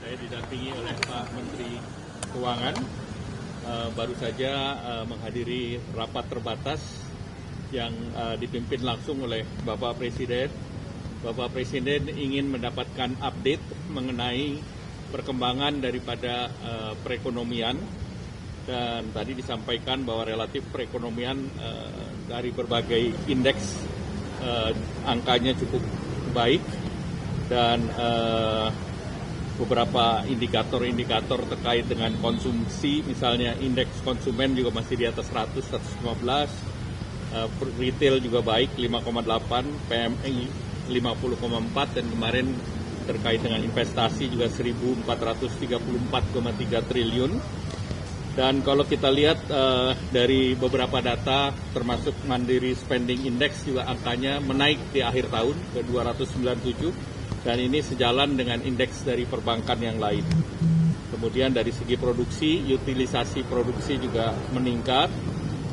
Saya didampingi oleh Pak Menteri Keuangan, baru saja menghadiri rapat terbatas yang dipimpin langsung oleh Bapak Presiden. Bapak Presiden ingin mendapatkan update mengenai perkembangan daripada perekonomian, dan tadi disampaikan bahwa relatif perekonomian dari berbagai indeks angkanya cukup baik, dan beberapa indikator-indikator terkait dengan konsumsi, misalnya indeks konsumen juga masih di atas 100, 115, retail juga baik 5,8, PMI 50,4, dan kemarin terkait dengan investasi juga 1.434,3 triliun. Dan kalau kita lihat dari beberapa data termasuk Mandiri Spending Index juga angkanya menaik di akhir tahun ke 297, dan ini sejalan dengan indeks dari perbankan yang lain. Kemudian dari segi produksi, utilisasi produksi juga meningkat,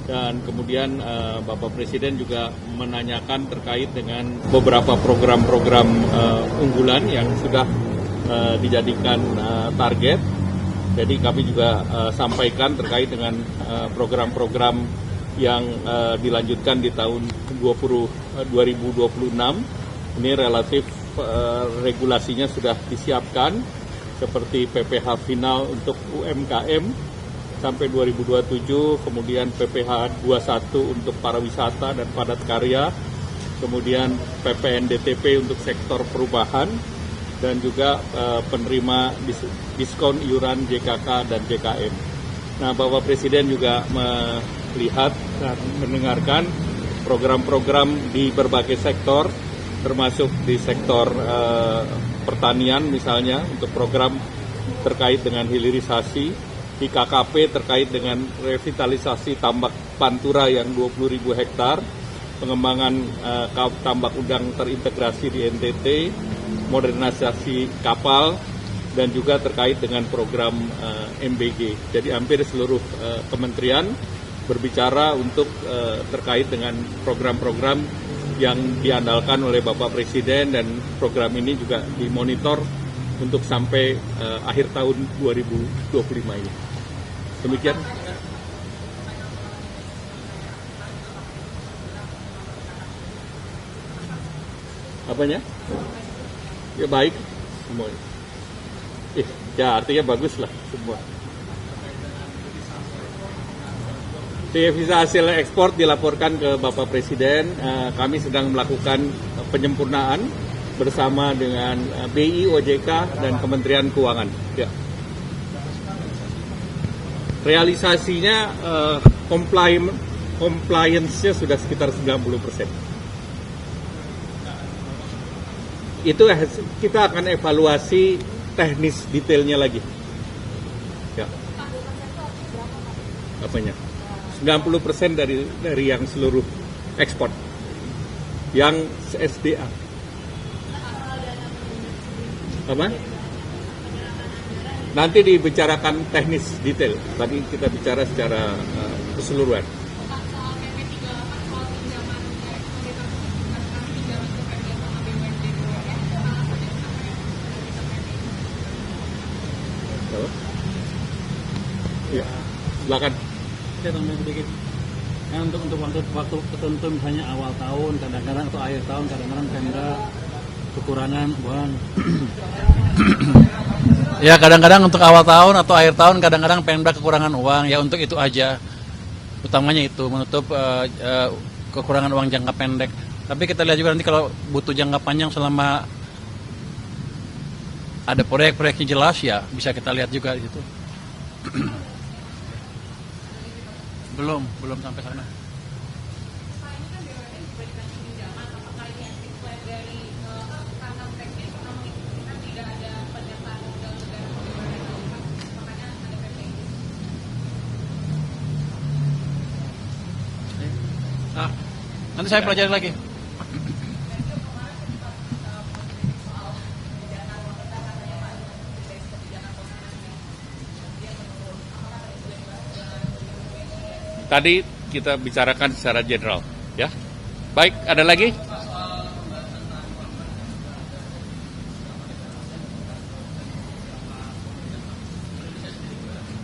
dan kemudian Bapak Presiden juga menanyakan terkait dengan beberapa program-program unggulan yang sudah dijadikan target. Jadi kami juga sampaikan terkait dengan program-program yang dilanjutkan di tahun 2026. Ini relatif regulasinya sudah disiapkan, seperti PPh final untuk UMKM sampai 2027, kemudian PPh 21 untuk pariwisata dan padat karya, kemudian PPNDTP untuk sektor perubahan, dan juga penerima diskon iuran JKK dan JKM. Nah, Bapak Presiden juga melihat dan mendengarkan program-program di berbagai sektor, termasuk di sektor pertanian misalnya, untuk program terkait dengan hilirisasi, IKKP terkait dengan revitalisasi tambak Pantura yang 20.000 hektar, pengembangan tambak udang terintegrasi di NTT, modernisasi kapal, dan juga terkait dengan program MBG. Jadi hampir seluruh kementerian berbicara untuk terkait dengan program-program yang diandalkan oleh Bapak Presiden, dan program ini juga dimonitor untuk sampai akhir tahun 2025 ini. Demikian. Apanya? Ya baik semua. Ya artinya bagus lah semua. Devisa hasil ekspor dilaporkan ke Bapak Presiden. Kami sedang melakukan penyempurnaan bersama dengan BI, OJK, dan Kementerian Keuangan. Ya. Realisasinya compliance-nya sudah sekitar 90%. Itu kita akan evaluasi teknis detailnya lagi. Ya. Apanya? 90% dari yang seluruh ekspor yang SDA. Apa? Nanti dibicarakan teknis detail. Tadi kita bicara secara keseluruhan. Ya, silakan. Saya tambah sedikit. Nah, untuk waktu tertentu, misalnya awal tahun, kadang-kadang atau akhir tahun, kadang-kadang Pemda kekurangan uang. Ya, kadang-kadang untuk awal tahun atau akhir tahun, kadang-kadang Pemda kekurangan uang. Ya, untuk itu aja. Utamanya itu, menutup kekurangan uang jangka pendek. Tapi kita lihat juga nanti kalau butuh jangka panjang, selama ada proyek-proyeknya jelas, ya bisa kita lihat juga gitu. Belum sampai sana. Nanti saya pelajari lagi. Tadi kita bicarakan secara general, ya. Baik, ada lagi?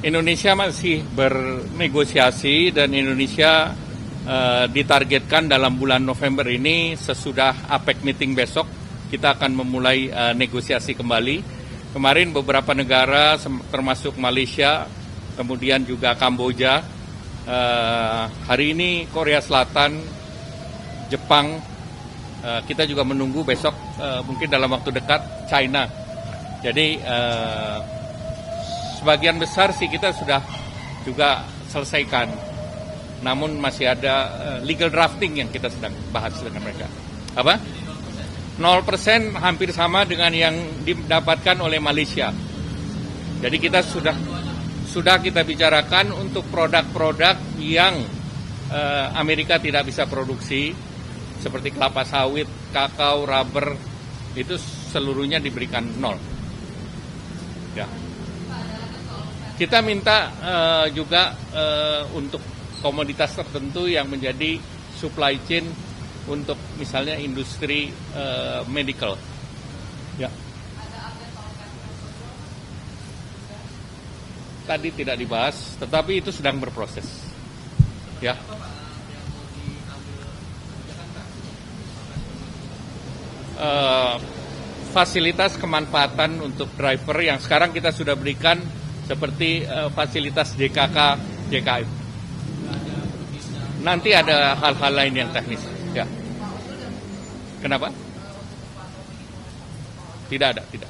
Indonesia masih bernegosiasi dan Indonesia ditargetkan dalam bulan November ini sesudah APEC meeting besok kita akan memulai negosiasi kembali. Kemarin beberapa negara termasuk Malaysia, kemudian juga Kamboja, hari ini Korea Selatan, Jepang, kita juga menunggu besok mungkin dalam waktu dekat China. Jadi sebagian besar sih kita sudah juga selesaikan, namun masih ada legal drafting yang kita sedang bahas dengan mereka. Apa? 0% hampir sama dengan yang didapatkan oleh Malaysia. Jadi kita sudah kita bicarakan untuk produk-produk yang Amerika tidak bisa produksi, seperti kelapa sawit, kakao, rubber, itu seluruhnya diberikan 0. Ya. Kita minta juga untuk komoditas tertentu yang menjadi supply chain untuk misalnya industri medical. Ya. Tadi tidak dibahas, tetapi itu sedang berproses. Ya. Fasilitas kemanfaatan untuk driver yang sekarang kita sudah berikan seperti fasilitas JKK, JKM. Nanti ada hal-hal lain yang teknis. Ya. Kenapa? Tidak ada, tidak.